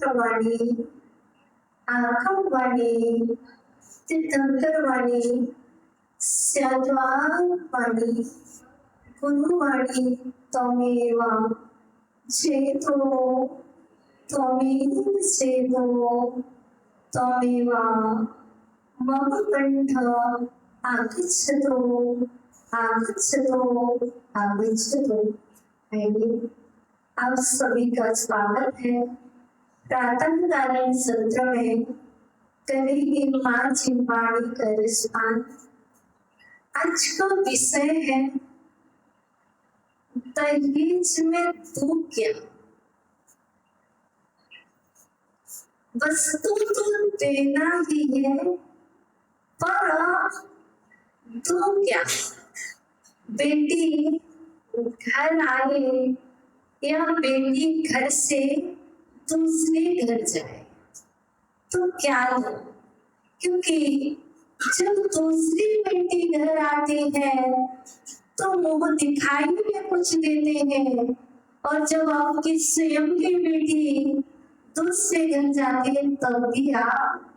वाणी, आकाशवाणी, तीर्थंकरवाणी, स्याद्वारवाणी, गुरुवाणी त्वमेव चेतो त्वमेव सेवो त्वमेव मम कंठ आगच्छतु आगच्छतु आगच्छतु। आइए, आप सभी का स्वागत है प्रातःकालीन सत्र में। करेंगे माँ चिंपाणी का रिस्पान। आज का विषय है दहेज में तू क्या। वस्तु तो देना ही है, पर तू क्या। बेटी घर आए या बेटी घर से दूसरे घर जाए तो क्या हो, क्योंकि जब दूसरी बेटी घर आती है तो मुंह दिखाई में कुछ देते हैं, और जब आपकी स्वयं की बेटी दूसरे घर जाती है तब भी आप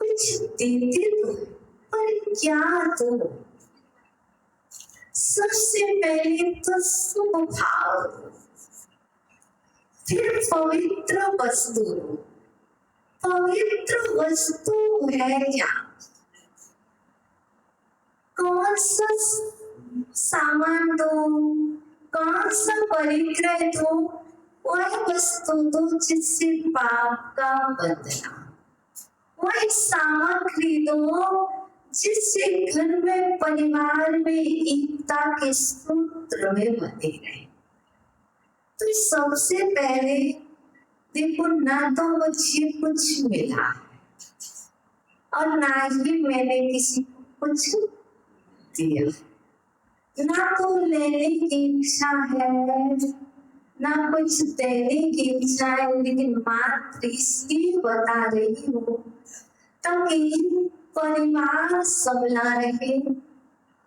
कुछ देते तो, पर क्या तो। सबसे पहले तो शुभ भाव, फिर पवित्र वस्तु। पवित्र वस्तु है क्या, कौन सा सामान दो, कौन सा परिक्रय दो, वह वस्तु दो जिससे पाप का बंधना, वह सामग्री दो जिससे घर में परिवार में एकता के सूत्र में बंधे रहे। तो सबसे पहले देखो, ना तो मुझे कुछ मिला और ना ही मैंने किसी को कुछ दिया, ना तो लेने की इच्छा है ना कुछ देने की इच्छा है, लेकिन मात्र इसलिए बता रही हूँ ताकि परिवार सबला रहे,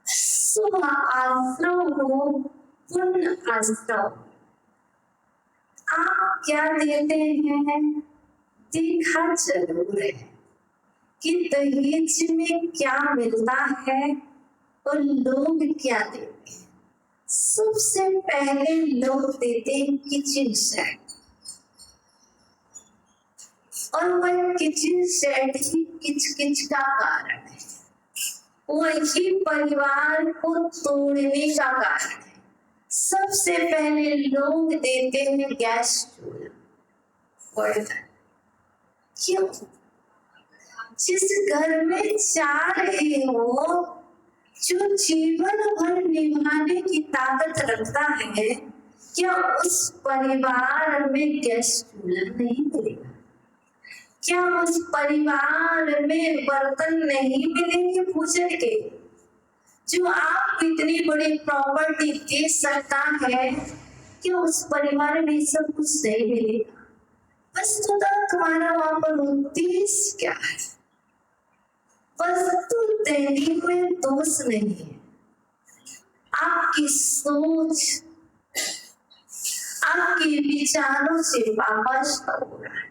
शुभ आश्रम हो, पुण्य आश्रम। आप क्या देते हैं देखा जरूर है कि दहेज में क्या मिलता है और लोग क्या देते हैं। सबसे पहले लोग देते हैं किचन सेट, और वह किचन सेट ही किचकिच का कारण है, वही परिवार को तोड़ने का कारण है। सबसे पहले लोग देते हैं गैस चूल्हा। क्यों? जिस घर में जा रहे हो, जो जीवन भर निभाने की ताकत रखता है, क्या उस परिवार में गैस चूल्हा नहीं मिलेगा? क्या उस परिवार में बर्तन नहीं मिलेंगे पूजन के? जो आप इतनी बड़ी प्रॉपर्टी दे सकता है कि उस परिवार में सब कुछ नहीं मिलेगा। वस्तुतः तुम्हारा वहां पर उद्देश्य क्या है? वस्तु देने में दोष नहीं है, आपकी सोच, आपके विचारों से वापस हो रहा है।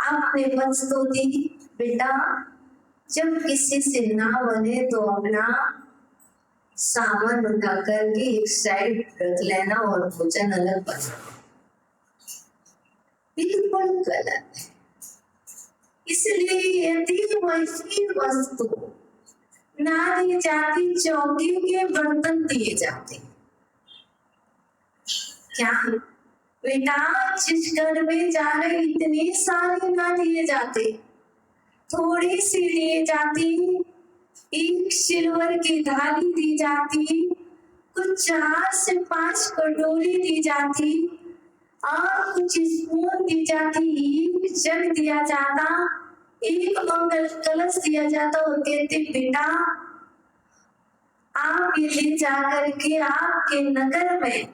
आपने वस्तु दी, बेटा जब किसी से ना बने तो अपना सामान उठा करके एक साइड रख लेना और भोजन अलग बनाना, बिल्कुल गलत है। इसलिए यदि वही वस्तु ना दी जाती, चौकी के बर्तन दिए जाते। क्या बेटा जिस घर में जा रहे इतने सारे ना दिए जाते, थोड़ी सी दिए जाती, एक सिल्वर की थाली दी जाती, कुछ 4 से 5 कटोरी दी जाती, और कुछ स्पून दी जाती, एक जग दिया जाता, एक मंगल कलश दिया जाता और कहते बेटा आप ये ले जाकर के आपके नगर में,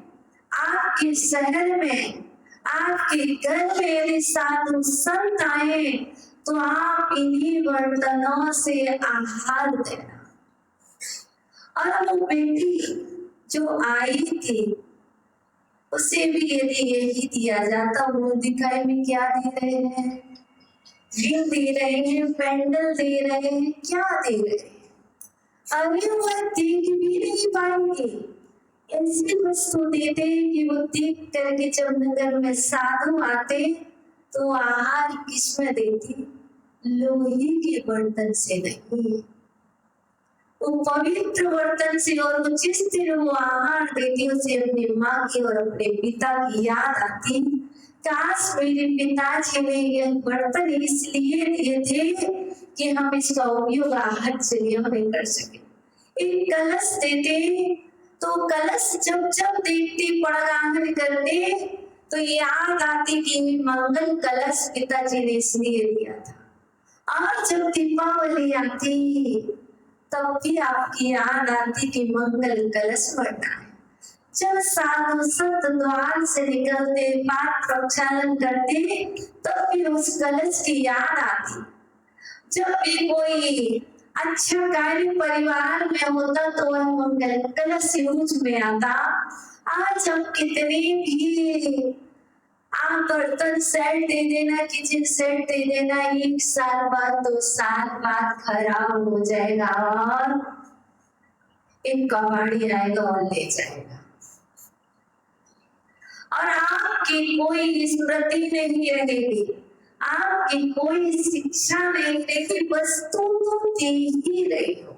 आपके शहर में, आपके घर में यदि साधु संत आए तो आप इन्हीं बर्तनों से आहार देना। और वो बेटी जो आई थी उसे भी यदि यही दिया जाता, वो दिखाई में क्या दे रहे हैं? रिंग दे रहे हैं, पेंडल दे रहे हैं, क्या दे रहे हैं? अरे वह देख भी नहीं पाएंगे। ऐसी वस्तु देते कि वो देख करके जब नगर में साधु आते तो आहार किसमें देती? लोहे के बर्तन से नहीं, वो पवित्र बर्तन से। और वो जिस दिन वो आहार देती उसे अपनी माँ की और अपने पिता की याद आती। काश मेरे पिताजी ने यह बर्तन इसलिए दिए थे कि हम इसका उपयोग आहार चर्या में कर सके। एक कलश देते तो कलश जब जब देखती पड़गाहन करते तो याद आती कि मंगल कलश पिताजी ने इसलिए दिया था। और जब दीपावली आती तब भी आपकी याद आती कि मंगल कलश बढ़ना है। जब साधु संत द्वार से निकलते पाठ प्रक्षालन करते तब भी उस कलश की याद आती। जब भी कोई अच्छा कार्य परिवार में होता तो वह मंगल कलश यूज में आता। आज हम कितने भी आप बर्तन सेट दे देना, किचन सेट दे देना, 1 साल बाद 2 साल बाद खराब हो जाएगा और एक कबाड़ी आएगा और ले जाएगा और आपकी कोई स्मृति नहीं रहेगी, आपकी कोई शिक्षा नहीं रहेगी। वस्तु तो दे ही रही हो,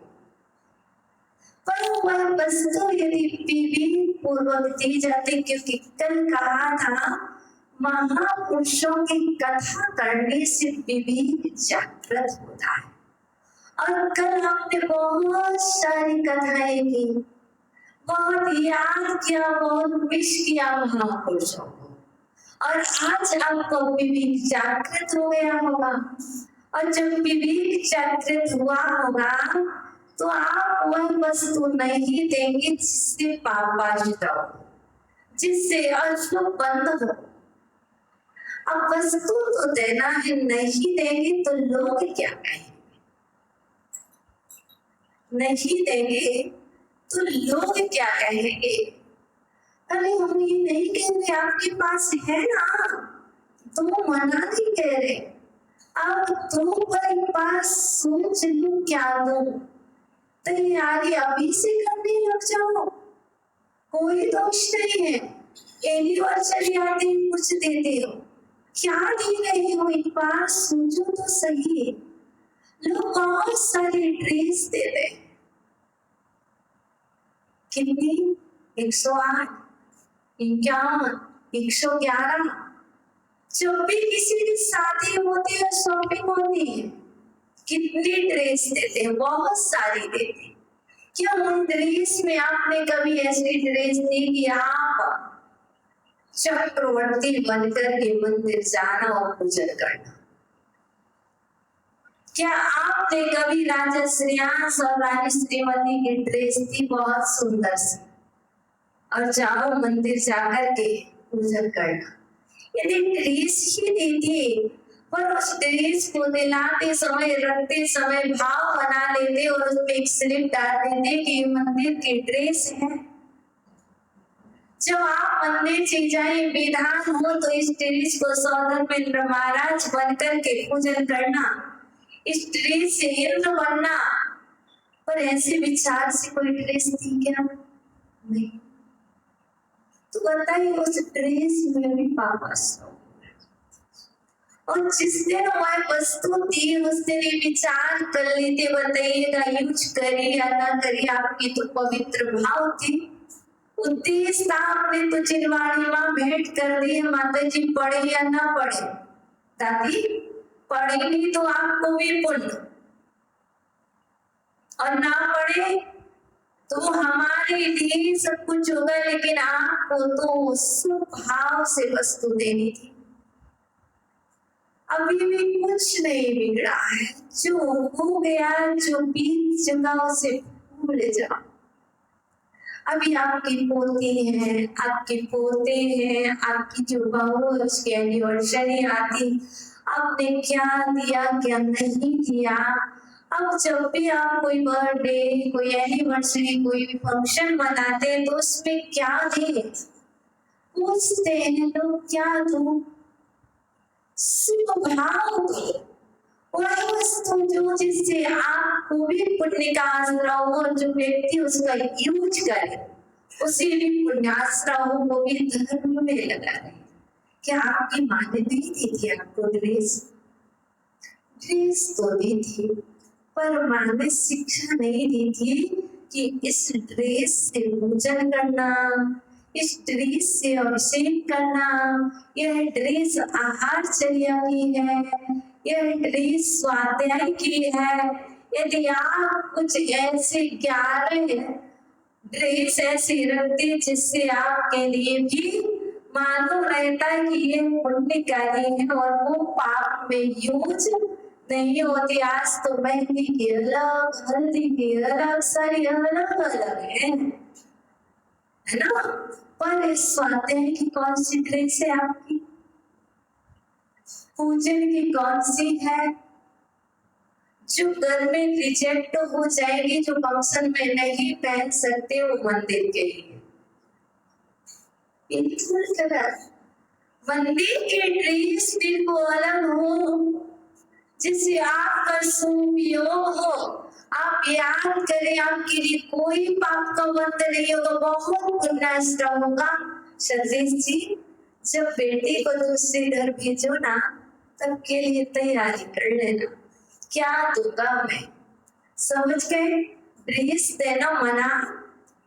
पर वह वस्तु यदि विवेक पूर्वक दी जाती, क्योंकि कल कहा था महापुरुषों की कथा करने से विवेक जागृत होता है। और कल हमने बहुत सारी कथाएं की, बहुत याद किया, बहुत विश किया महापुरुषों को। और आज आपको विवेक जागृत हो गया होगा। और जब विवेक जागृत हुआ होगा तो आप वह वस्तु नहीं देंगे जिससे पापाजित हो, जिससे अशुभ बंद हो। अब वस्तु तो देना है, नहीं देंगे तो लोग क्या कहेंगे? नहीं देंगे तो लोग क्या कहेंगे? अरे हम ये नहीं कह रहे आपके पास है ना, तो मना नहीं कह रहे, आप दो पर एक बार सोच लो क्या दो, तैयारी अभी से करने लग जाओ, कोई दोष नहीं है। एनिवर्सरी आते ही कुछ देते हो, क्या दे रहे हो एक बार सोचो तो सही। लोग बहुत सारे ड्रेस दे रहे, कितनी? 108, 51, 111। जब भी किसी की शादी होती है, शॉपिंग होती है, कितनी ड्रेस देते हैं? बहुत सारी देते हैं। क्या उन ड्रेस में आपने कभी ऐसी ड्रेस दी कि आप चक्रवर्ती बनकर के मंदिर जाना और पूजन करना? क्या आपने कभी राजा श्रेयांश और रानी श्रीमती की ड्रेस थी बहुत सुंदर सी और जाओ मंदिर जाकर के पूजन करना? यदि ड्रेस ही देती पर उस ड्रेस को दिलाते समय, रखते समय भाव बना लेते और उसमें एक स्लिप डाल देते कि मंदिर की ड्रेस है। जब आप मंदिर से जाए विधान हो तो इस ड्रेस को सौदामित्र महाराज बनकर के पूजन करना, इस ड्रेस से इंद्र बनना। पर ऐसे विचार से कोई ड्रेस थी क्या? नहीं। तो बताइए उस ड्रेस में भी पापस। और जिस दिन वह वस्तु थी उस दिन विचार कर लेते, बताइएगा यूज करिए या ना करिए, आपकी तो पवित्र भाव थी, उद्देश्य था। आपने तो चिरवाणी माँ भेंट कर दी, माता जी पढ़े या ना पढ़े, दादी पढ़ेगी तो आपको भी पुण्य, और ना पढ़े तो हमारे लिए सब कुछ होगा, लेकिन आपको तो स्वभाव से वस्तु देनी थी। अभी भी कुछ नहीं बिगड़ा है, जो हो गया, जो बीत चुका उसे भूल जाओ। अभी आपकी पोती है, आपके पोते हैं, आपकी जो बहू है उसकी एनिवर्सरी आती, आपने क्या दिया क्या नहीं दिया। अब जब भी आप कोई बर्थडे, कोई एनिवर्सरी, कोई फंक्शन मनाते हैं तो उसमें क्या दें? पूछते हैं लोग क्या दूं, स्वभाव को वही वस्तु जो जिससे आपको भी पुण्य का आश्रय हो, जो व्यक्ति उसका यूज करे उसे भी पुण्याश्रय हो, वो भी धर्म में लगा रहे। क्या आपकी माँ ने नहीं दी थी आपको ड्रेस? ड्रेस तो दी थी, पर माँ ने शिक्षा नहीं दी थी कि इस ड्रेस से पूजन करना, इस ड्रेस से अभिषेक करना, यह ड्रेस आहार चर्या की है, यह ड्रेस स्वाध्याय की है। यदि आप कुछ ऐसे 11 ड्रेस ऐसी रखते जिससे आपके लिए भी मालूम रहता है कि ये पुण्यकारी है और वो पाप में यूज नहीं होती। आज तो मेहंदी की अलग, हल्दी की अलग, सारी अलग अलग है ना? पर इस स्वाध्याय की कौन सी ड्रेस है आपकी? पूजन की कौन सी है? जो घर में रिजेक्ट हो जाएगी, जो फंक्शन में नहीं पहन सकते, वो मंदिर के लिए। मंदिर के ड्रेस बिल्कुल अलग हो, जिससे आपका सुयोग हो। आप याद करें, आपके लिए कोई पाप का बंध नहीं होगा, बहुत पुण्य होगा। सतीश जी, जब बेटी को दूसरे घर भेजो ना, तब के लिए तैयारी कर लेना, क्या दूंगा मैं। समझ गए? ड्रेस देना मना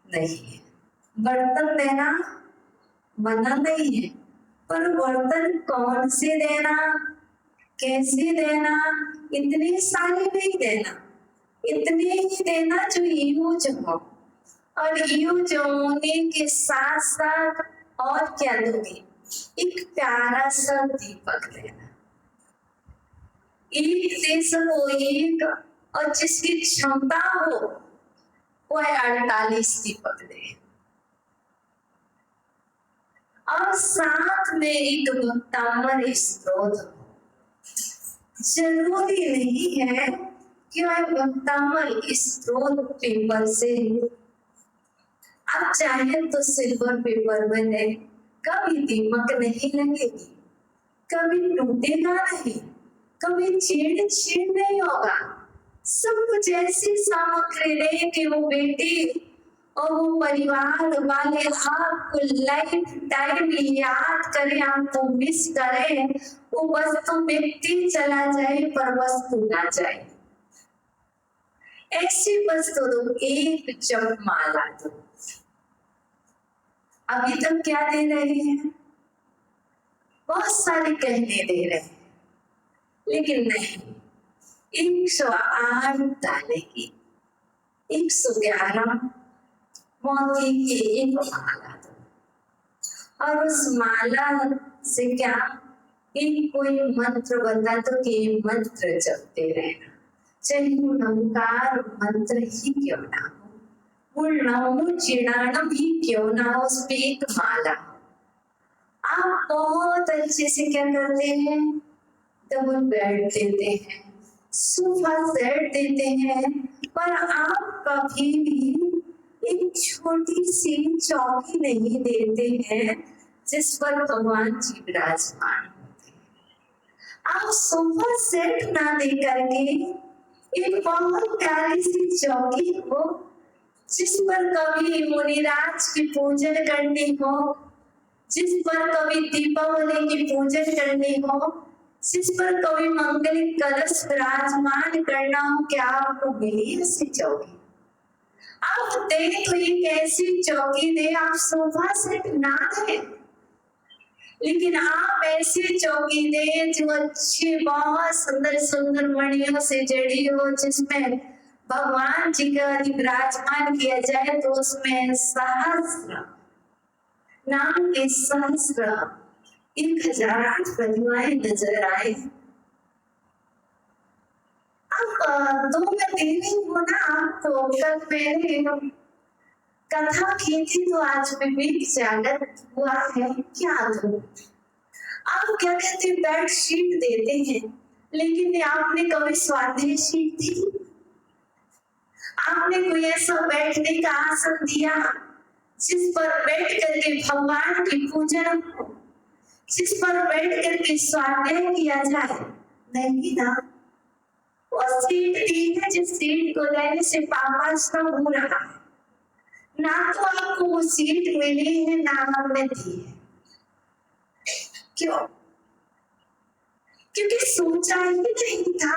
नहीं है, बर्तन देना मना नहीं है, पर बर्तन कौन से देना, कैसे देना, इतने सारे नहीं देना, इतने ही देना जो यूज हो। और यूज होने के साथ साथ और क्या दोगे? एक प्यारा सा दीपक देना, एक दे सको एक, और जिसकी क्षमता हो वह 48 दीपक दे, और साथ में एक भक्तामर स्त्रोत हो। जरूरी नहीं है कि वह भक्तामर स्त्रोत पेपर से, आप चाहे तो सिल्वर पेपर में दे, कभी दीपक नहीं लगेगी, कभी टूटेगा नहीं, कभी छेड़ नहीं होगा। सब कुछ ऐसी सामग्री दे कि वो बेटी और वो परिवार वाले आपको लाइफ टाइम याद करें, आपको मिस करें। वो वस्तु व्यक्ति चला जाए पर वस्तु ना जाए, ऐसी वस्तु दो। एक जपमाला दो। अभी तक क्या दे रहे हैं? बहुत सारे कहने दे रहे हैं, लेकिन नहीं। 108 डाले की 111 मोती की एक माला दो, और उस माला से क्या, एक कोई मंत्र बता दो कि ये मंत्र जपते रहना, चाहे नमकार मंत्र ही क्यों ना हो, चिड़ाणम ही क्यों ना हो, उस पे एक माला। आप बहुत अच्छे से क्या करते हैं? डबल बेड देते हैं, सोफा सेट देते हैं, पर आप कभी भी एक छोटी सी चौकी नहीं देते हैं जिस पर भगवान जी विराजमान होते हैं। आप सोफा सेट ना दे करके एक बहुत प्यारी सी चौकी हो, जिस पर कभी मुनिराज की पूजन करनी हो, जिस पर कभी दीपावली की पूजन करनी हो, जिस पर कभी मंगलिक कलश विराजमान करना हो, क्या आपको मिली ऐसी चौकी? आप दे तो एक ऐसी चौकी दे, आप सोफा सेट ना दे, लेकिन आप ऐसी चौकी दे जो अच्छी, बहुत सुंदर सुंदर मणियों से जड़ी हो, जिसमें भगवान जी का विराजमान किया जाए, तो उसमें सहस्र नाम के सहस्र 1008 प्रतिमाएं नजर आए। अब 2 में देनी हो ना आपको, कल मैंने कथा की थी तो आज विवेक जागृत हुआ है, क्या दो? आप क्या कहते हैं? बेड शीट देते हैं, लेकिन आपने कभी स्वाध्याय शीट दी? आपने कोई ऐसा बैठने का आसन दिया जिस पर बैठ करके भगवान की पूजन हो, जिस पर बैठ करके स्वाध्याय किया जाए, नहीं ना। वो सीट दी है जिस सीट को लेने से पापाश्रम हो रहा है, ना तो आपको वो सीट मिली है ना हमने दी है। क्यों? क्योंकि सोचा ही नहीं था,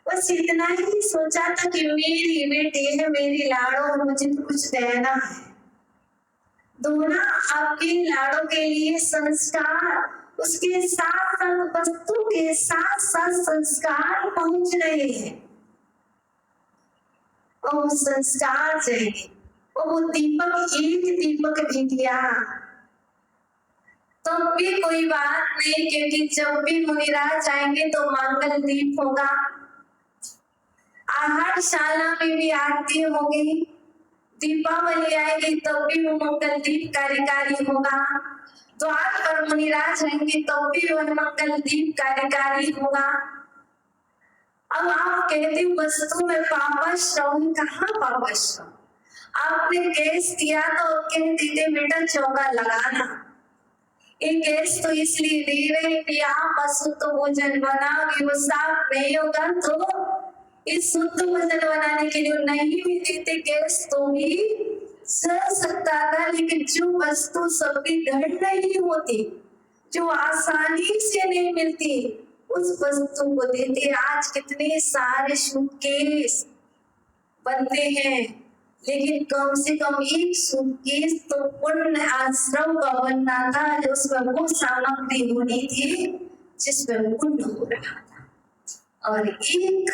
बस इतना ही सोचा था कि मेरी बेटी है, मेरी लाड़ो, मुझे तो कुछ देना है। दोनों आपके लाड़ों के लिए संस्कार, उसके साथ साथ वस्तु के साथ साथ संस्कार पहुंच रहे हैं, और संस्कार चाहिए। और वो दीपक, एक दीपक भी दिया तो भी कोई बात नहीं, क्योंकि जब भी मुनिराज आएंगे तो मंगल दीप होगा। आहार शाला में भी आरती होगी, दीपावली आएगी तब भी वो मंगल दीप कार्यकारी होगा, द्वार पर मुनिराज आएंगे तब भी वह मंगल दीप कार्यकारी होगा। अब आप कहते हो वस्तु में पापाश्रम, कहाँ पापाश्रम? आपने गैस दिया तो कहते थे बेटा चौका लगाना, ये गैस तो इसलिए दे रहे कि आप अशुद्ध भोजन बनाओगे, वो साफ नहीं होगा तो इस शुद्ध भोजन बनाने के लिए नहीं भी देते गैस तो भी सह सकता था। लेकिन जो वस्तु सबकी घर नहीं होती, जो आसानी से नहीं मिलती, उस वस्तु को देते। आज कितने सारे सूटकेस बनते हैं, लेकिन कम से कम एक सूटकेस तो पुण्य आश्रम का बनना था, जो उसमें वो सामग्री होनी थी जिसमें पुण्य हो रहा था, और एक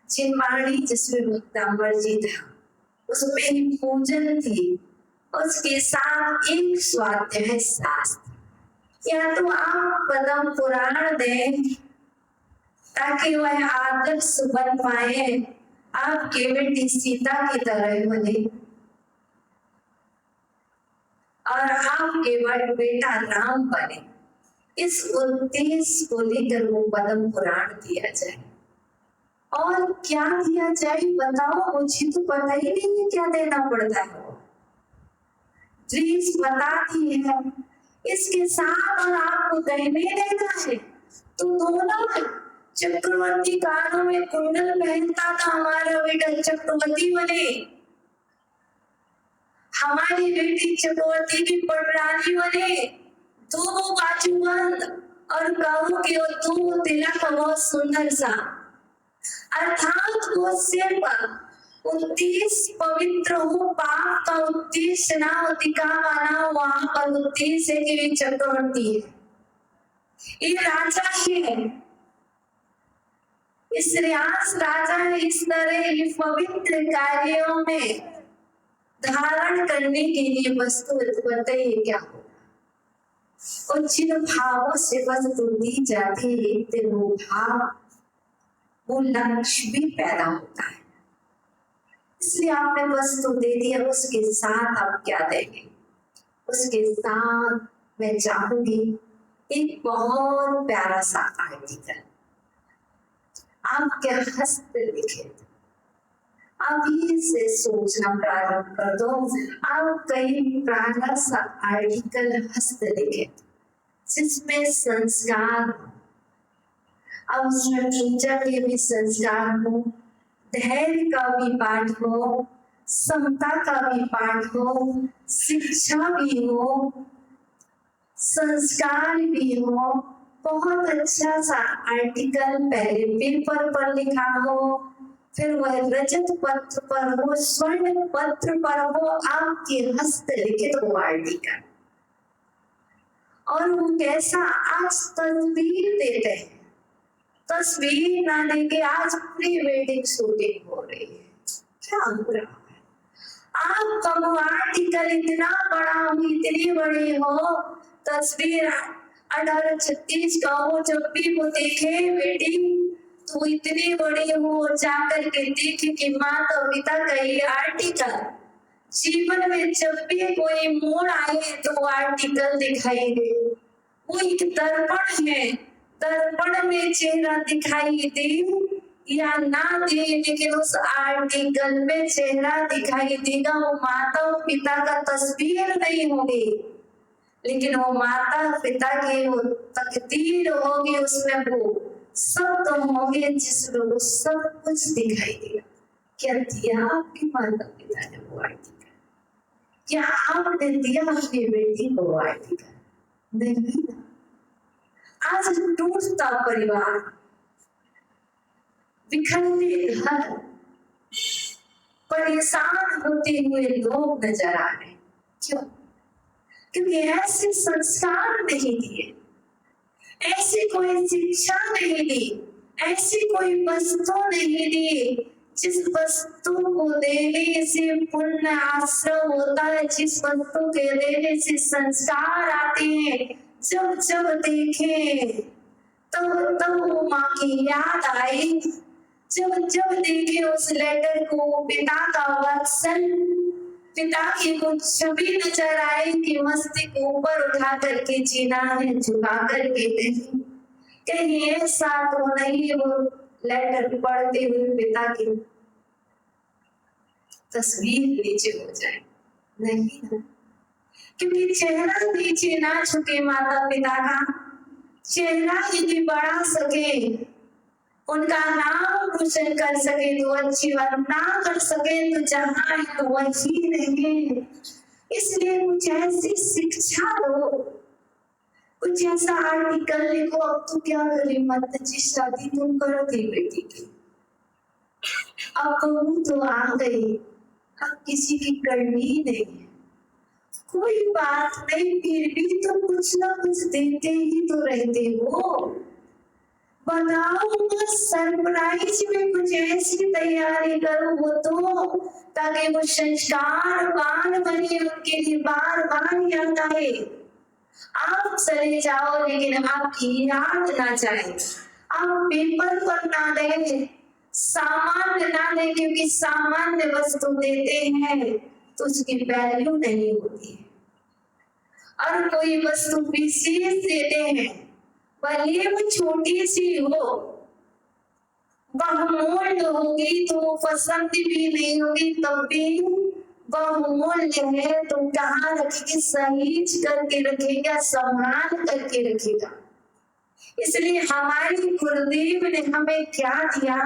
चिन्माणी जिसमें मुक्तांबर जी था, उसमें ही पूजन थी, उसके साथ एक स्वाध्याय शास्त्र। या तो आप पद्म पुराण दें ताकि वह आदर्श बन पाए, आपके बेटी सीता की तरह बने, और आपके बेटा राम बने। इस उद्देश्य को लेकर वो पद्म पुराण दिया जाए। और क्या दिया जाए बताओ, मुझे तो पता ही नहीं है क्या देना पड़ता है। ड्रेस बता दी है, इसके साथ और आपको गहने देना है तो दोनों। चक्रवर्ती कानों में कुंडल पहनता था, हमारा बेटा चक्रवर्ती बने, हमारी बेटी चक्रवर्ती की पटरानी बने, दो बाजूबंद और कहो कि वो दो तिलक बहुत सुंदर सा, अर्थात वो सिर्फ उद्देश्य पवित्र हो, पाप का उद्देश्य ना हो, दिखावा ना हो, वहां पर उद्देश्य है कि चक्रवर्ती है, ये राजा है, इस रियास राजा है। इस तरह ये पवित्र कार्यों में धारण करने के लिए वस्तु बताइए क्या हो, और जिन भावों से वस्तु दी जाती है वो भाव, वो लक्ष्य भी पैदा होता है। इसलिए आपने वस्तु दे दिया, उसके साथ आप क्या देंगे? उसके साथ मैं चाहूंगी एक बहुत प्यारा सा आर्टिकल आपके हस्त लिखित, अभी से सोचना प्रारंभ कर दो। आप कई प्यारा सा आर्टिकल हस्त लिखित जिसमें संस्कार, अब उसमें पूजा के भी संस्कार हो, धैर्य का भी पाठ हो, समता का भी पाठ हो, शिक्षा भी हो, संस्कार भी हो। बहुत अच्छा सा आर्टिकल पहले पेपर पर लिखा हो, फिर वह रजत पत्र पर हो, स्वर्ण पत्र पर हो, आपके हस्त लिखित हो आर्टिकल। और वो कैसा, आज तस्वीर देते हैं, तस्वीर ना देके आज प्री वेडिंग शूटिंग हो रही है, क्या हो रहा है? आपका वो आर्टिकल इतना बड़ा हो, इतनी बड़ी हो, तस्वीर 1836 का हो, जब भी वो देखे बेटी तो इतनी बड़ी हो, जाकर के देखे कि माता पिता का ये आर्टिकल। जीवन में जब भी कोई मोड़ आए तो आर्टिकल दिखाई दे, वो एक दर्पण है, दर्पण में चेहरा दिखाई दे या ना दे, लेकिन उस आर्टिकल में चेहरा दिखाई देगा, वो माता और पिता का तस्वीर नहीं होगी, लेकिन वो माता पिता की वो तकदीर होगी, उसमें वो शब्द होंगे जिसमें वो सब कुछ दिखाई देगा। क्या दिया आपके माता पिता ने वो आर्टिकल? क्या आपने दिया अपनी बेटी को वो आर्टिकल? नहीं। आज टूटता परिवार, बिखरते घर, परेशान होते हुए लोग नजर आ रहे। क्यों? क्योंकि ऐसे संस्कार नहीं दिए, ऐसी कोई शिक्षा नहीं दी, ऐसी कोई वस्तु नहीं दी जिस वस्तु को देने से पुण्य आश्रम होता है, जिस वस्तु के देने से संस्कार आते हैं। जब जब देखे तब तब वो माँ की याद आई, जब जब देखे उस लेटर को, पिता का वत्सल, पिता की कुछ छवि नजर आए कि मस्ती को ऊपर उठा करके जीना है, झुका करके नहीं। कहीं ऐसा तो नहीं वो लेटर पढ़ते हुए पिता की तस्वीर नीचे हो जाए? नहीं ना, क्योंकि चेहरा नीचे ना झुके माता पिता का, चेहरा यदि बढ़ा सके, उनका नाम रोशन कर सके तो अच्छी बात, ना कर सके तो जहाँ है तो वही रहे। इसलिए कुछ ऐसी शिक्षा दो, कुछ ऐसा आर्टिकल लिखो। अब तो क्या करे, मत जी शादी तुम करो दी बेटी की, अब तो आ गई, अब किसी की करनी ही नहीं है, कोई बात नहीं, फिर भी तो कुछ ना कुछ देते ही तो रहते हो। बताओ, सरप्राइज में कुछ ऐसी तैयारी करो वो तो, ताकि वो संस्कार बार बने, उनके लिए बार बार याद आए। आप चले जाओ लेकिन आपकी याद ना जाए, आप पेपर पर ना दें, सामान्य ना दें, क्योंकि सामान्य वस्तु देते हैं तो उसकी वैल्यू नहीं होती है, और कोई वस्तु विशेष देते हैं, भले वो छोटी सी हो, बहुमूल्य होगी तो पसंद भी नहीं होगी, तब भी बहुमूल्य है तो कहाँ रखेगी, सहीज करके रखेगा, संभाल करके रखेगा। इसलिए हमारी गुरुदेव ने हमें क्या दिया?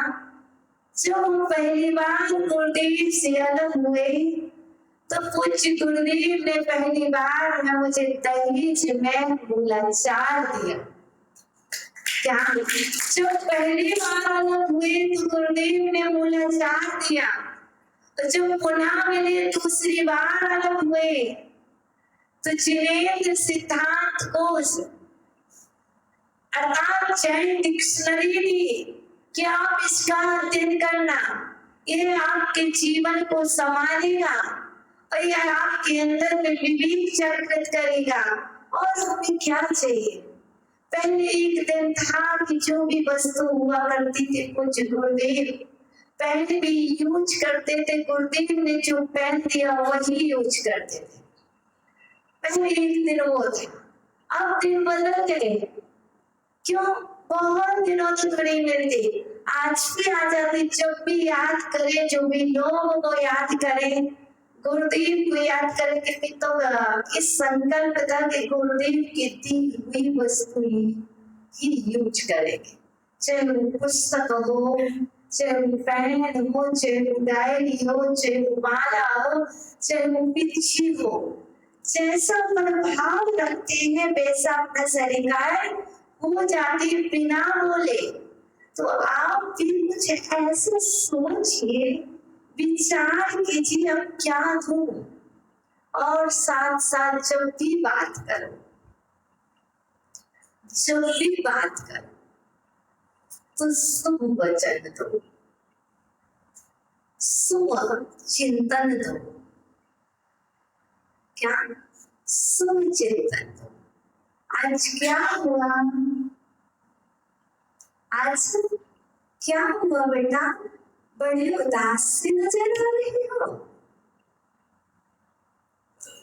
जब हम पहली बार गुरुदेव से अलग हुए तो पूज्य गुरुदेव ने पहली बार में मुझे दहेज में मूलाचार दिया। क्या? जब पहली बार अलग हुए तो गुरुदेव ने मूलाचार दिया, तो जब पुनः मिले दूसरी बार अलग हुए तो जिनेंद्र सिद्धांत कोश अर्थात जैन डिक्शनरी दी कि आप इसका अध्ययन करना, ये आपके जीवन को संभालेगा और यह आपके अंदर में विवेक जागृत करेगा। और हमें क्या चाहिए? पहले एक दिन था कि जो भी वस्तु हुआ करती थी कुछ गुरुदेव पहले भी यूज करते थे, गुरुदेव ने जो पहन दिया वही यूज करते थे। पहले एक दिन वो था, अब दिन बदल गए। क्यों? बहुत दिनों तक नहीं मिलती, आज भी आ जाती। जब भी याद करे, जो भी लोगों को याद करे, गुरुदेव को याद करके तो इस संकल्प था कि गुरुदेव की दी हुई वस्तु ही यूज करेंगे, चाहे वो पुस्तक हो, चाहे वो पेन हो, चाहे वो डायरी हो, चाहे वो माला हो, चाहे वो बिच्छी हो, जैसा प्रभाव रखते हैं वैसा अपना शरीर हो जाती बिना बोले। तो आप भी कुछ ऐसे सोचिए, विचार कीजिए अब क्या दूं, और साथ साथ जब भी बात करो, जब भी बात करो तो शुभ वचन दो, शुभ चिंतन दो। क्या? शुभ चिंतन दो। आज क्या हुआ? आज क्या हुआ बेटा? बड़ी उदास सी नजर आ रही हो,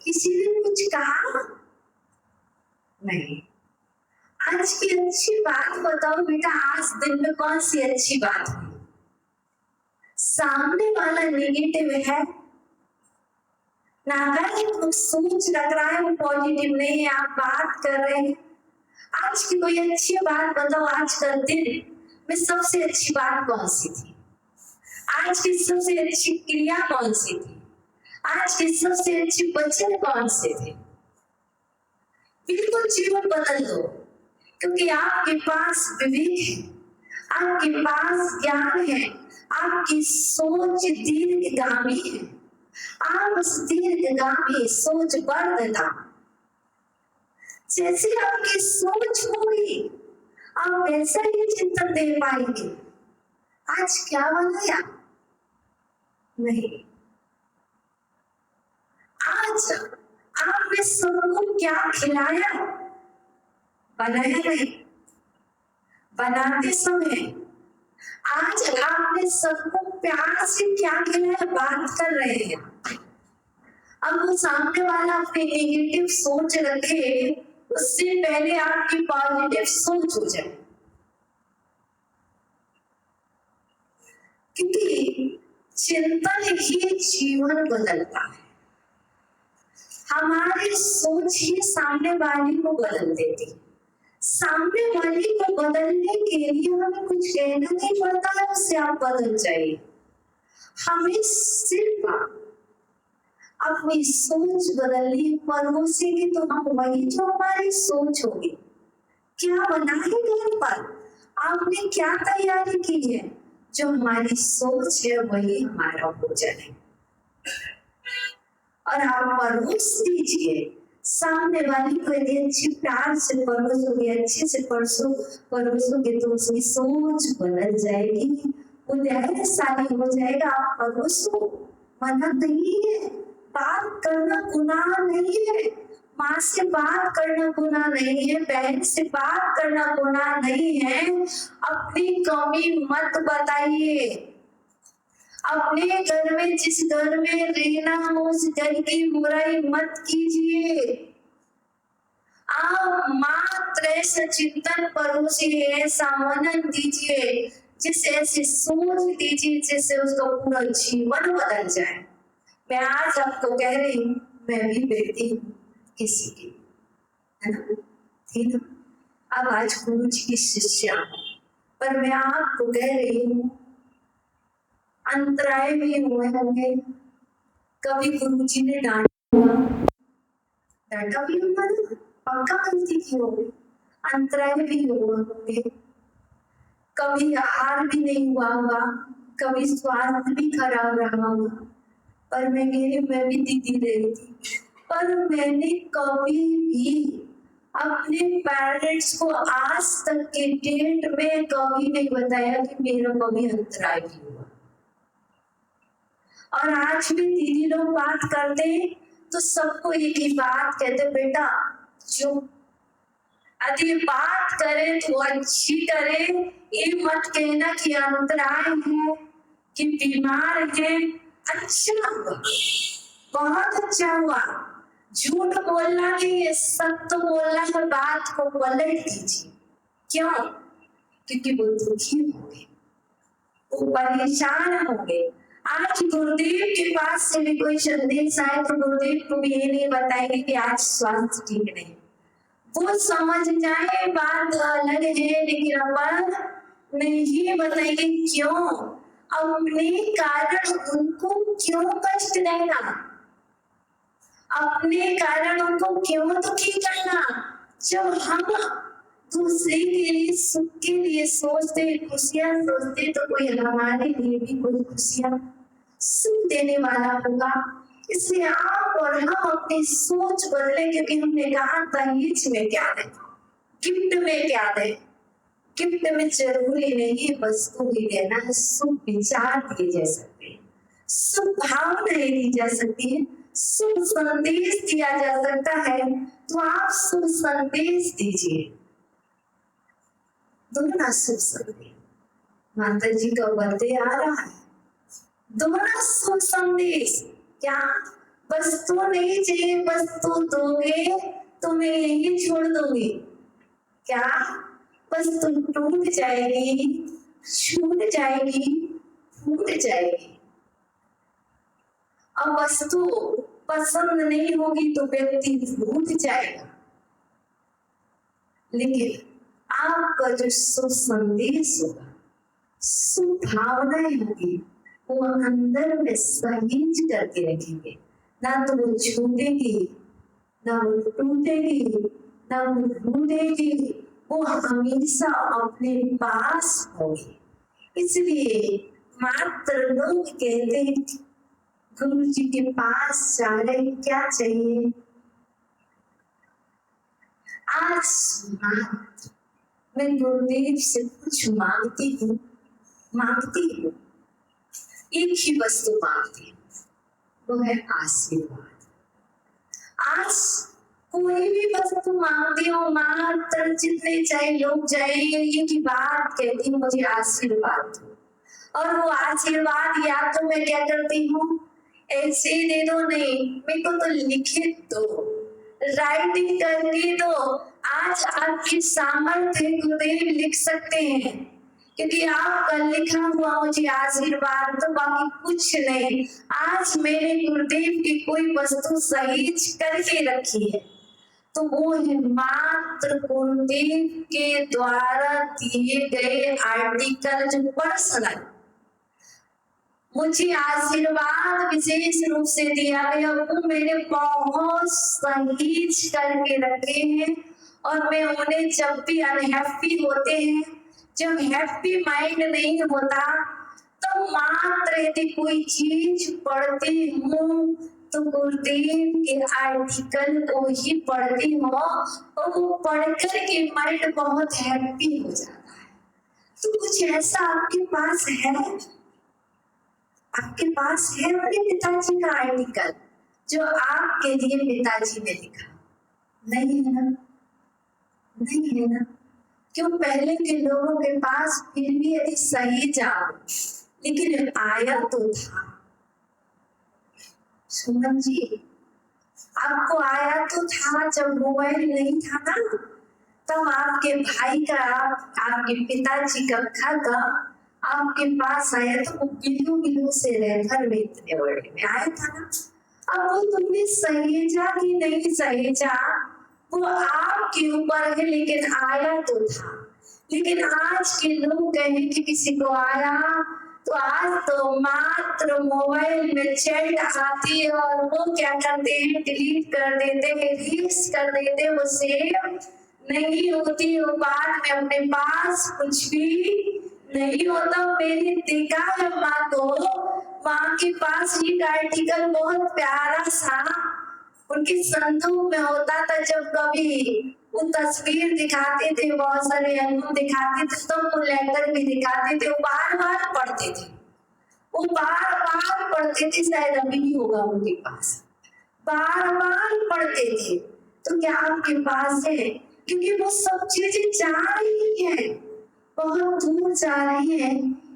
किसी ने कुछ कहा? नहीं। आज की अच्छी बात बताओ बेटा, आज दिन में कौन सी अच्छी बात हुई? सामने वाला नेगेटिव है, नारायण सोच लग रहा है वो पॉजिटिव नहीं है, आप बात कर रहे हैं, आज की कोई अच्छी बात बताओ, आज का दिन में सबसे अच्छी बात कौन सी थी, आज की सबसे अच्छी क्रिया कौन सी थी, आज की सबसे अच्छी वचन कौन से थे। बिल्कुल जीवन बदल दो, क्योंकि आपके पास विवेक है, आपके पास ज्ञान है, आपकी सोच दीर्घगामी है, आप उस दीर्घगामी सोच वर्धता, जैसे आपकी सोच होगी आप वैसा ही चिंतन दे पाएंगे। आज क्या बनाया नहीं, आज आपने सबको क्या खिलाया, बनाया नहीं, बनाते समय आज आपने सबको प्यार से क्या खिलाया, बात कर रहे हैं। अब वो सामने वाला अपनी नेगेटिव सोच रखे, उससे पहले आपकी पॉजिटिव सोच हो जाए, क्योंकि चिंतन ही जीवन बदलता है। हमारी सोच ही सामने वाले को बदल देती, सामने वाले को बदलने के लिए हमें कुछ कहना नहीं पड़ता है, उससे आप बदल जाइए। हमें सिर्फ अपनी सोच बदलनी, परोसेंगे तो हम वही जो हमारी सोच होगी। क्या बनाए घर पर, आपने क्या तैयारी की है, जो हमारी सोच है वही हमारा भोजन है। और आप परोस दीजिए, सामने वाली को यदि अच्छी प्यार से परोसोगे, अच्छे से परोसोगे तो उसकी सोच बदल जाएगी, वो सारी हो जाएगा। आप परोसो, मना नहीं है, बात करना गुनाह नहीं है, माँ से बात करना गुनाह नहीं है, बहन से बात करना गुनाह नहीं है। अपनी कमी मत बताइए, अपने घर में जिस घर में रहना हो उस घर की बुराई मत कीजिए। आप मात्र सचिंतन परोसिए, ऐसा मनन दीजिए, जिससे ऐसी सोच दीजिए जिससे उसका पूरा जीवन बदल जाए। मैं आज आपको कह रही हूँ, मैं भी बेटी हूँ किसी की, है ना, ठीक है। अब आज गुरु जी की शिष्या, पर मैं आपको कह रही हूँ अंतराय भी हुए होंगे, कभी गुरु जी ने डांटा भी होगा, पक्का गलती की होगी, अंतराय भी हुए होंगे, कभी आहार भी नहीं हुआ होगा, कभी स्वास्थ्य भी खराब रहा होगा, पर मैं भी दीदी रही थी, पर मैंने कभी भी अपने पेरेंट्स को आज तक के डेट में कभी नहीं बताया कि मेरा कभी अंतराय भी हुआ। और आज भी दीदी लोग बात करते तो सबको एक ही बात कहते, बेटा जो यदि बात करे तो अच्छी करे, ये मत कहना कि अंतराय है कि बीमार है। अच्छा हुआ, बहुत अच्छा हुआ, झूठ बोलना नहीं है, सत्य बोलना है, बात को पलट दीजिए। क्यों? क्योंकि वो दुखी होंगे, वो परेशान होंगे। आज गुरुदेव के पास से भी कोई संदेश आए तो गुरुदेव को भी ये नहीं बताएंगे कि आज स्वास्थ्य ठीक नहीं, वो समझ जाए बात अलग है, लेकिन अपन नहीं बताएंगे। क्यों? अपने कारण उनको क्यों कष्ट देना, अपने कारण उनको क्यों दुखी करना। जब हम दूसरे के लिए सुख के लिए सोचते, खुशियां सोचते, तो कोई हमारे लिए भी कोई खुशियां सुख देने वाला होगा। इसलिए आप और हम अपनी सोच बदलें, क्योंकि हमने कहा दहेज में क्या है, गिफ्ट में क्या है। गिफ्ट में जरूरी नहीं वस्तु ही देना है, शुभ विचार दिए जा सकते हैं, शुभ भावनाएं दी जा सकती है, शुभ संदेश दिया जा सकता है। तो आप शुभ संदेश दीजिए, दोनों शुभ संदेश। माता जी का बर्थडे आ रहा है, दोनों शुभ संदेश। क्या वस्तु नहीं चाहिए, वस्तु दोगे तो मैं यही छोड़ दूंगी, क्या वस्तु टूट जाएगी, छूट जाएगी, फूट जाएगी। अब वस्तु पसंद नहीं होगी तो व्यक्ति रूठ जाएगा, लेकिन आपका जो शुभ संदेश होगा, शुभ भावनाएं होगी, वो अंदर में सहेज करके रखेंगे। ना तो वो छूटेगी, ना वो टूटेगी, ना वो भूलेगी, वो हमेशा अपने पास होगी। इसलिए मात्र लोग कहते हैं गुरु जी के पास जा रहे, क्या चाहिए? आज मात्र मैं गुरुदेव से कुछ मांगती हूँ, एक ही वस्तु मांगती हूँ, वो है आशीर्वाद। आज कोई भी वस्तु मांगती हो, मात्र जितने चाहे लोग जाएंगे, ये की बात कहती हूँ, मुझे आशीर्वाद दो। और वो आशीर्वाद या तो मैं क्या करती हूँ, ऐसे दे दो, नहीं मेरे को तो लिखित दो, राइटिंग करके दो। आज आपकी सामर्थ्य गुरुदेव लिख सकते हैं, क्योंकि आपका लिखा हुआ मुझे आशीर्वाद तो बाकी कुछ नहीं। आज मैंने गुरुदेव की कोई वस्तु सहेज करके रखी है, तो वो है मात्र गुरुदेव के द्वारा दिए गए आर्टिकल, जो पर्सनल मुझे आशीर्वाद विशेष रूप से दिया गया, वो मैंने बहुत सहेज करके रखे हैं। और मैं उन्हें जब भी अनहैप्पी होते हैं, जब हैप्पी माइंड नहीं होता, तो मात्र यदि कोई चीज पढ़ती हूँ तो गुरुदेव के आर्टिकल को ही पढ़ती हूँ, और वो पढ़कर के माइंड बहुत हैप्पी हो जाता है। तो कुछ ऐसा आपके पास है, आपके पास है अपने पिताजी का आर्टिकल जो आपके लिए पिताजी ने लिखा? नहीं है ना, नहीं है ना। क्यों? पहले के लोगों के पास फिर भी यदि सही जाओ, लेकिन आया तो था। सुमन जी, आपको आया तो था जब मोबाइल नहीं था ना, तब आपके भाई का, आपके पिताजी का खाता आपके पास आया, तो वो किलो से रहकर में इतने बड़े में आया था ना। अब वो तुमने सहेजा कि नहीं सहेजा, वो आपके ऊपर है, लेकिन आया तो था। लेकिन आज के लोग कहें कि किसी को आया, तो आज तो मात्र मोबाइल में चैट आती है और वो क्या करते हैं, डिलीट कर देते हैं, रील्स कर देते हैं, वो सेव नहीं होती, वो बाद में अपने पास कुछ भी नहीं होता। मैंने देखा है माँ को, माँ के पास एक आर्टिकल बहुत प्यारा सा उनके संदूक में होता था। जब कभी वो तस्वीर दिखाते थे, बहुत सारे एल्बम दिखाते थे, तो वो लेटर भी दिखाते थे, वो बार बार पढ़ते थे, वो बार बार पढ़ते थे। शायद अभी भी होगा उनके पास, बार बार पढ़ते थे। तो क्या आपके पास है? क्योंकि वो सब चीजें जा रही है, बहुत दूर जा रही है,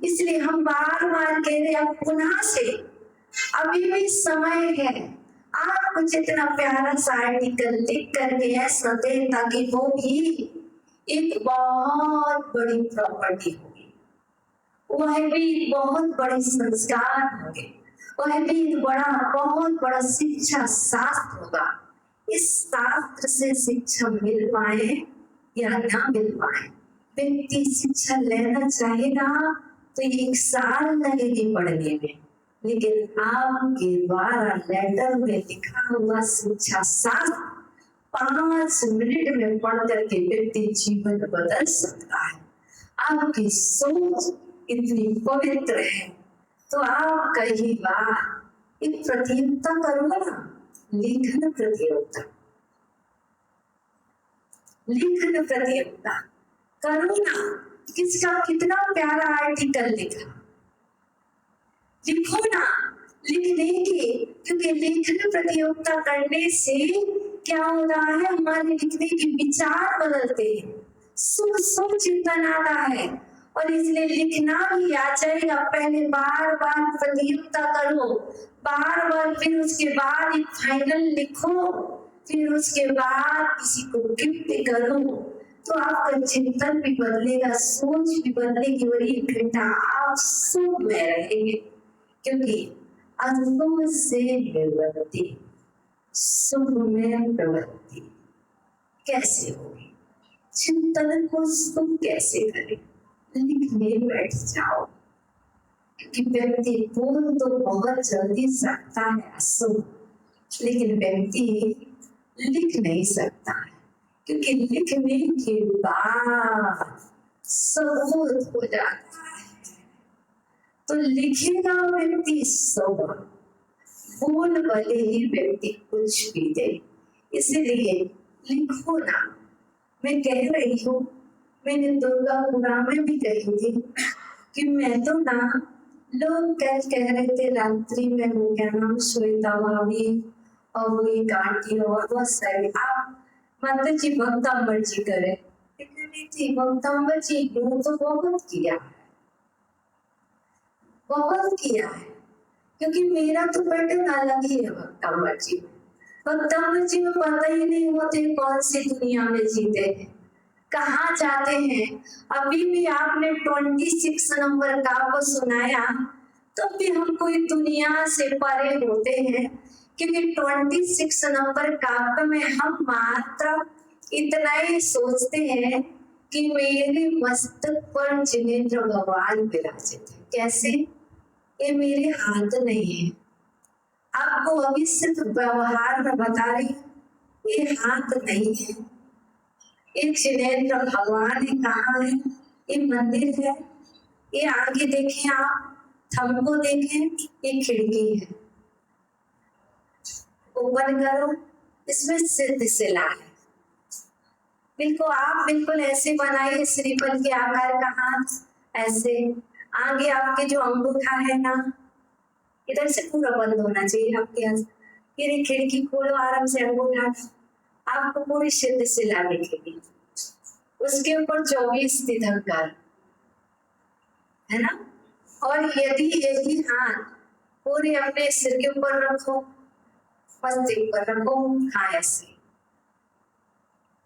इसलिए हम बार बार कह रहे हैं, अब पुनः से अभी भी समय है। आपको जितना प्यारा सा आर्टिकल लिख करके ऐसा दे, ताकि वो भी एक बहुत बड़ी प्रॉपर्टी होगी, वह भी बहुत बड़े संस्कार होंगे, वह भी बड़ा बहुत बड़ा शिक्षा शास्त्र होगा। इस शास्त्र से शिक्षा मिल पाए या ना मिल पाए, व्यक्ति शिक्षा लेना चाहेगा तो 1 साल लगेगी पढ़ने में, लेकिन आपके द्वारा लेटर में लिखा हुआ शिक्षा शास्त्र 5 मिनट में पढ़ करके व्यक्ति जीवन बदल सकता है। आपकी सोच इतनी पवित्र है, तो आप कई बार एक प्रतियोगिता करूंगा ना, लेखन प्रतियोगिता, लेखन प्रतियोगिता करो ना, किसका कितना प्यारा आर्टिकल लिखा, लिखो ना, लिख देंगे। क्योंकि लेखन प्रतियोगिता करने से क्या होता है, हमारे लिखने के विचार बदलते हैं, शुभ चिंतन आता है, और इसलिए लिखना भी आ जाएगा। पहले बार बार प्रतियोगिता करो, बार बार, फिर उसके बाद एक फाइनल लिखो, फिर उसके बाद किसी को गिफ्ट करो। तो आपका चिंतन भी बदलेगा, सोच भी बदलेगी और एक घंटा आप सुख में रहेंगे। क्योंकि अशुभ से निवृत्ति, शुभ में प्रवृत्ति कैसे होगी? चिंतन को शुभ कैसे करें? लिखने बैठ जाओ। कि व्यक्ति बोल तो बहुत जल्दी सकता है अशुभ, लेकिन व्यक्ति लिख नहीं सकता है, क्योंकि लिखने के बाद सबूत हो जाता है। तो लिखेगा व्यक्ति शुभ, बोल भले ही व्यक्ति कुछ भी दे, इसीलिए लिखो ना। मैं कह रही हूँ, मैंने दुर्गा पुराण में भी कही थी कि मैं तो ना, लोग कह रहे थे रात्रि में वो क्या नाम श्वेता भाभी और वो एक आंटी और बहुत सारे, आप माता जी भक्तंबर जी करे, भक्तंबर जी यूं तो बहुत किया है, क्योंकि मेरा तो पैटर्न अलग ही है। भक्तंबर जी में पता ही नहीं होते कौन सी दुनिया में जीते हैं, कहाँ जाते हैं। अभी भी आपने 26 नंबर का आपको सुनाया, तो भी हम कोई दुनिया से परे होते हैं, क्योंकि 26 नंबर काव्य में हम मात्र इतना ही सोचते हैं कि मेरे मस्तक पर जिनेंद्र भगवान विराजित है। कैसे? ये मेरे हाथ नहीं है। आपको अभी सिर्फ व्यवहार में बता रही, ये हाथ नहीं है। ये जिनेंद्र भगवान है, कहाँ है? ये मंदिर है। ये आगे देखें आप, थंबो देखें, ये खिड़की है, ओपन करो, इसमें सिद्ध शिला है। बिल्कुल आप बिल्कुल ऐसे बनाइए श्रीफल के आकार का हाथ, ऐसे। आगे आपके जो अंगूठा है ना, इधर से पूरा बंद होना चाहिए आपके हाथ। ये खिड़की खोलो आराम से, अंगूठा, आपको पूरी सिद्ध शिला दिखेगी। उसके ऊपर 24 तीर्थंकर है ना। और यदि यही हाथ पूरे अपने सिर के ऊपर रखो, मस्तक पर रखो, हाँ ऐसे।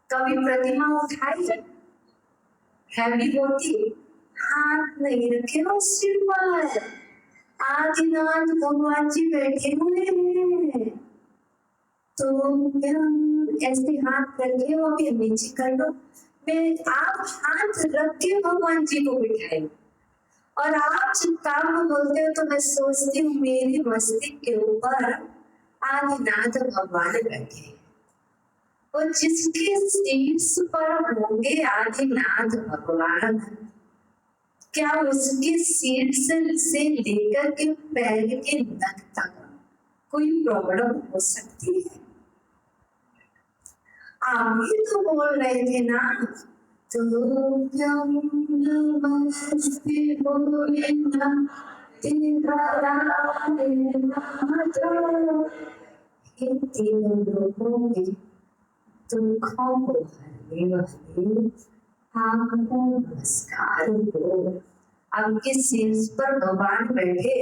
कभी प्रतिमा उठाई हैवी होती, हाथ नहीं रखे हो सिर पर। आदिनाथ भगवान जी बैठे हुए हैं, तो ऐसे हाथ रखे हो, अभी नीचे कर लो। आप हाथ रख के भगवान जी को बिठाए, और आप जब काम बोलते हो तो मैं सोचती हूँ मेरी मस्तिष्क के ऊपर आदिनाथ भगवान बैठे, और जिसके शीर्ष पर होंगे आदिनाथ भगवान, क्या उसके शीर्ष से लेकर के पैर के नख तक कोई प्रॉब्लम हो सकती है? आप ही तो बोल रहे थे ना, तीनों लोगों में दुखों को हरने वाले आपको नमस्कार हो। आपके शीर्ष पर भगवान बैठे,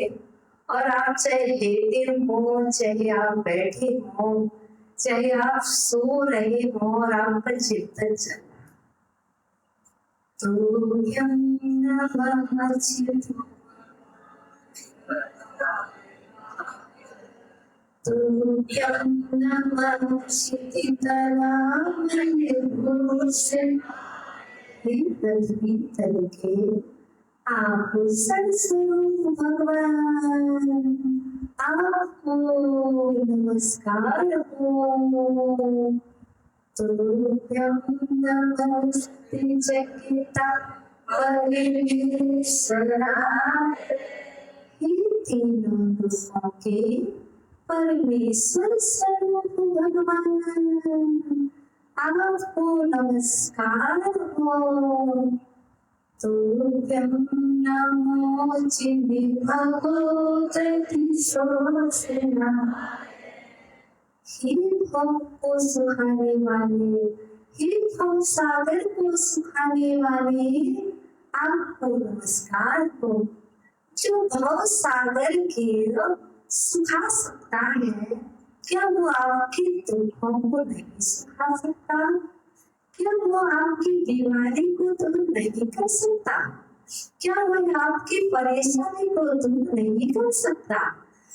और आप चाहे लेटे हो, चाहे आप बैठे हो, चाहे आप सो रहे हो, और आपका चिंतन चल रहा, आप सत्स्वरूप भगवान, आपको नमस्कार हो। तुभ्यं नमस्ते जगता परमेश्वराय, तीनों लोकों के परमेश्वर स्वरूप भगवान, आपको नमस्कार हो। तुभ्यं नमो जिह्वे भगवती सोसनाय, हे भव को सुखाने वाले, हे भव सागर को सुखाने वाले, आपको नमस्कार हो। जो भव सागर के सुखा सकता है, क्या वो आपके दुखों को नहीं सुखा सकता? क्या वो आपकी बीमारी को दूर नहीं कर सकता? क्या वो आपकी परेशानी को दूर नहीं कर सकता?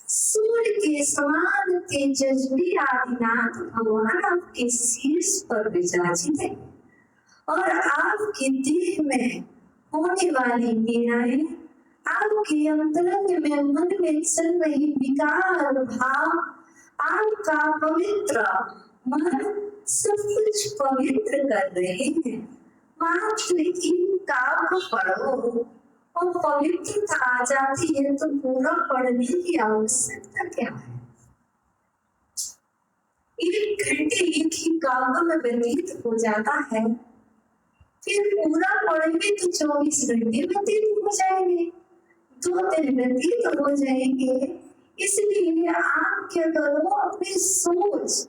सूर्य के समान तेजस्वी आदिनाथ भगवान आपके शीर्ष पर विराजित है और आपके देह में होने वाली पीड़ाएं, आपके अंतरंग में मन में चल रही विकार भाव, आपका पवित्र मन सब कुछ पवित्र कर रहे हैं। मात्र इनका पढ़ो और पवित्रता आ जाती है तो पूरा पढ़ने की आवश्यकता क्या है? एक घंटे एक ही काव्य में व्यतीत हो जाता है, फिर पूरा पढ़ेंगे तो 24 घंटे व्यतीत हो जाएंगे, 2 दिन व्यतीत हो जाएंगे। इसलिए आप क्या करो, अपनी सोच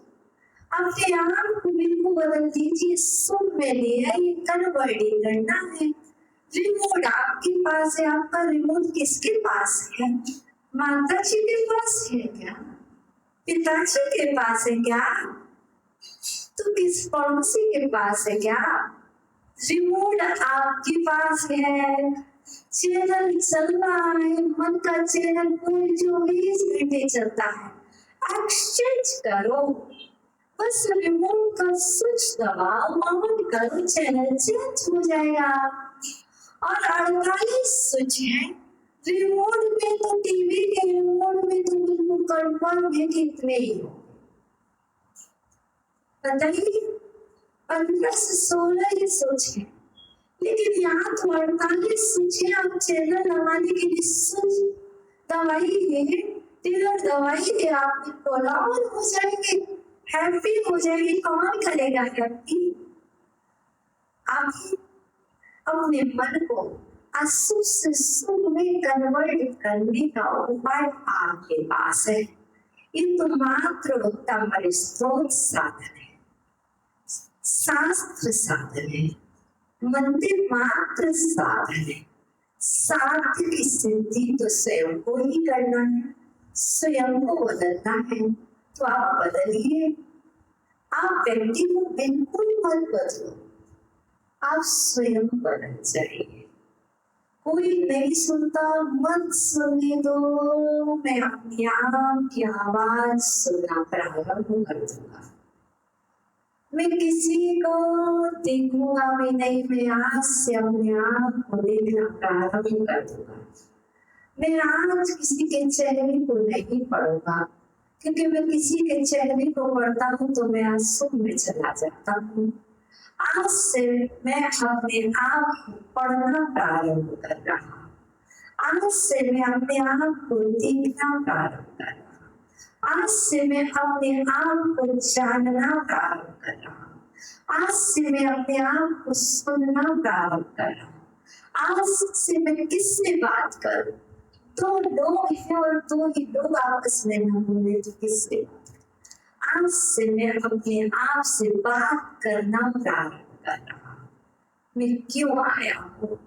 अपने आप को बिल्कुल बदल दीजिए, सुख में ले आइए, कन्वर्टिंग करना है। रिमोट आपके पास है, आपका रिमोट किसके पास है? माता जी के पास है क्या? पिताजी के पास है क्या? तो किस पड़ोसी के पास है क्या? रिमोट आपके पास है, चैनल चल रहा है, मन का चैनल पूरे 24 घंटे चलता है। एक्सचेंज करो, बस रिमोट का स्विच दबाओ, ऑन करो, चैनल चेंज हो जाएगा। और 48 स्विच है रिमोट में, तो टीवी के रिमोट में तो बिल्कुल कंफर्म है कि इतने ही हो। बताइए, 15 से 16 ये स्विच है, लेकिन यहाँ तो 48 स्विच है। आप चैनल लगाने के लिए स्विच दबाइए, ट्रिगर दबाइए, आप ऑन हो जाएंगे, हैप्पी हो जाएगी। कौन करेगा हैप्पी? आप अपने मन को अशुभ से शुभ में कन्वर्ट करने का उपाय आपके पास है। ये तो मात्र हमारे स्रोत साधन है, शास्त्र साधन है, मंदिर मात्र साधन है। साध्य की सिद्धि तो स्वयं को ही करना है, स्वयं को बदलना है। तो आप बदलिए, आप व्यक्ति को बिल्कुल मत बदलो, आप स्वयं बदल जाइए। कोई नहीं सुनता, मत सुनने दो, मैं अपने आप की आवाज सुनना प्रारंभ कर दूंगा। मैं किसी को देखूंगा भी नहीं, मैं आज से अपने आप को देखना प्रारंभ कर दूंगा। मैं आज किसी के चेहरे को नहीं पढ़ूंगा, क्योंकि मैं किसी के चेहरे को पढ़ता हूँ तो मैं आंसू में चला जाता हूँ। आज से मैं अपने आप को पढ़ना प्रारंभ कर रहा हूँ। आज से मैं अपने आप को देखना प्रारंभ कर रहा हूँ। आज से मैं अपने आप को जानना प्रारंभ कर रहा हूँ। आज से मैं अपने आप को सुनना प्रारंभ कर रहा हूँ। आज से मैं किससे बात करूँ? दो लोग हैं और दो ही लोग आपस में न बोले तो किससे? आज से मैं अपने आप से बात करना प्रारंभ कर रहा हूँ। मैं क्यों आया हूँ?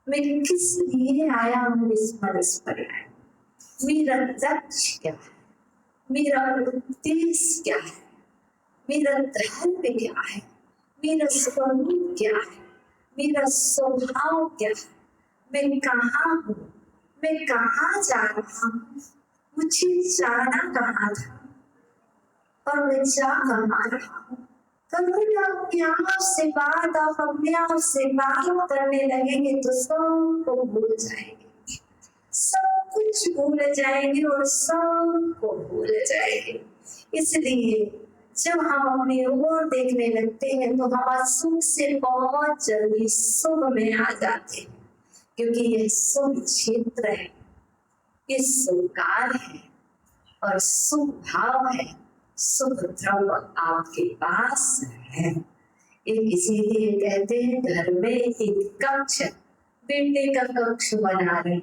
मैं किस लिए आया हूँ इस परस पर? मेरा लक्ष्य क्या है? मेरा उद्देश्य क्या है? मेरा धर्म क्या है? मेरा स्वरूप क्या है? मेरा स्वभाव क्या है? मैं कहाँ हूँ? मैं कहाँ जा रहा हूँ? मुझे जाना कहाँ था और मैं जा कहाँ रहा हूँ? कभी अपने आप से बात, आप अपने आप से बात करने लगेंगे तो सब को भूल जाएंगे, सब कुछ भूल जाएंगे और सब को भूल जाएंगे। इसलिए जब हम अपनी ओर देखने लगते हैं तो हम सुख से बहुत जल्दी शुभ में आ जाते हैं, क्योंकि यह शुभ क्षेत्र है, ये सुखार है और शुभ भाव है, शुभ द्रव्य आपके पास है। इसीलिए कहते हैं घर में एक कक्ष, बेटे का कक्ष बना रहे,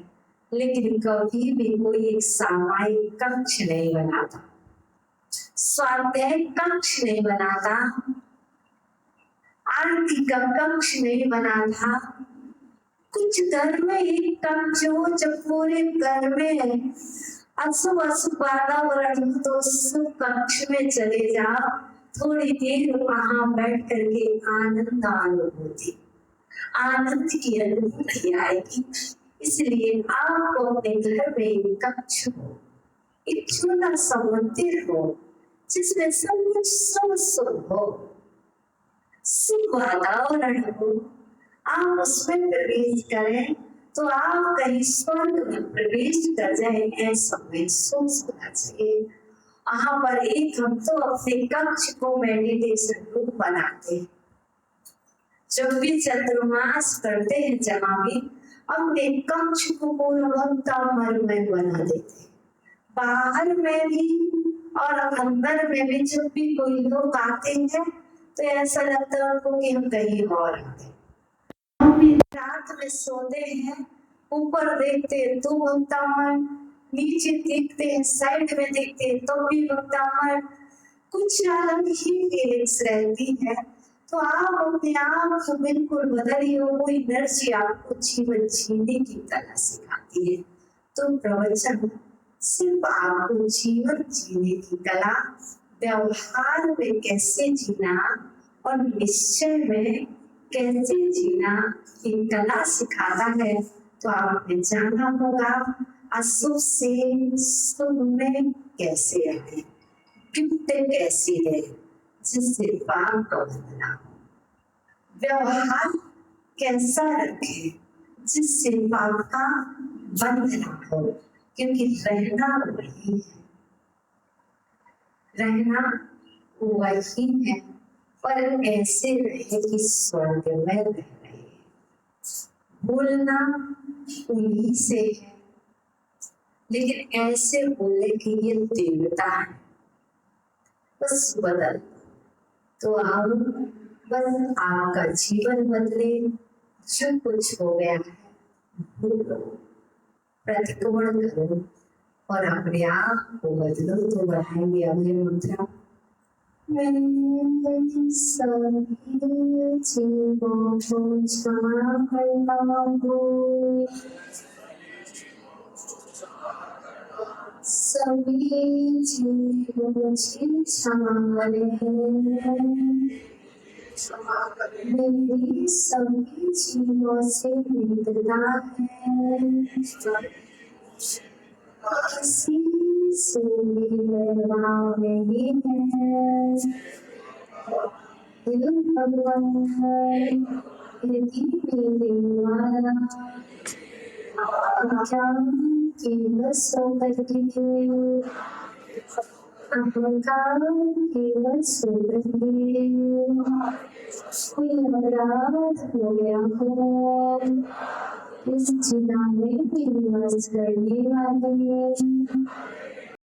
लेकिन कभी भी कोई एक सामायिक कक्ष नहीं बनाता, स्वाध्याय कक्ष नहीं बनाता, आरती का कक्ष नहीं बनाता। कुछ घर में एक कक्ष हो, जब पूरे घर में अशुभ अशुभ वातावरण तो शुभ कक्ष में चले जाओ थोड़ी देर वहां बैठ करके आनंद की अनुभूति आएगी। इसलिए आपको अपने घर में एक कक्ष हो, एक छोटा सा मंदिर हो जिसमें सब कुछ सुख हो, सुख वातावरण हो। आप उसमें प्रवेश करें तो आप कहीं स्वर्ग में प्रवेश कर जाए ऐसा महसूस होना चाहिए। वहां पर एक हम तो अपने कक्ष को मेडिटेशन रूम बनाते हैं। जब भी चतुर्मास करते हैं जहाँ भी अपने कक्ष को पूरा भक्तामय बना देते हैं। बाहर में भी और अंदर में भी जब भी कोई लोग आते हैं तो ऐसा लगता है उनको कि हम कहीं और आते हैं। हम भी रात में सोते हैं, ऊपर देखते हैं तो भक्तामय, नीचे देखते हैं, साइड में देखते हैं तो भी भक्तामय, कुछ अलग ही फीलिंग्स रहती है। तो आप अपने आप को बिल्कुल बदलिए। कोई एनर्जी आपको जीवन जीने की कला सिखाती है। तो प्रवचन सिर्फ आपको जीवन जीने की कला, व्यवहार में कैसे जीना और निश्चय में कैसे जीना की कला सिखाता है। तो आपने जाना होगा अशुभ से शुभ में कैसे आए, गिफ्ट कैसी है जिससे पाप का बदला हो, व्यवहार कैसा रखे जिससे पाप का बंधना हो। क्योंकि रहना वही है, रहना वही है, पर ऐसे रहे कि स्वर्ग में रह रहे हैं। बोलना उन्हीं से है, लेकिन ऐसे बोले कि ये देवता है, बस बदल तो आओ, बस आपका जीवन बदले। जो कुछ हो गया है भूलो, प्रतिकोण करो और अपने आप को बदलो। तो बढ़ाएंगे अगले मुद्रा। सभी जीवों को क्षमा करना हो, सभी जीवों की क्षमा मेरी सभी जीवों से मिलना है, किसी से मिलना नहीं है। भगवान यदि मेरे द्वारा की बस होकर अहंकार की बस कोई अपराध हो गया हो, इस जिला में निवास करने वाले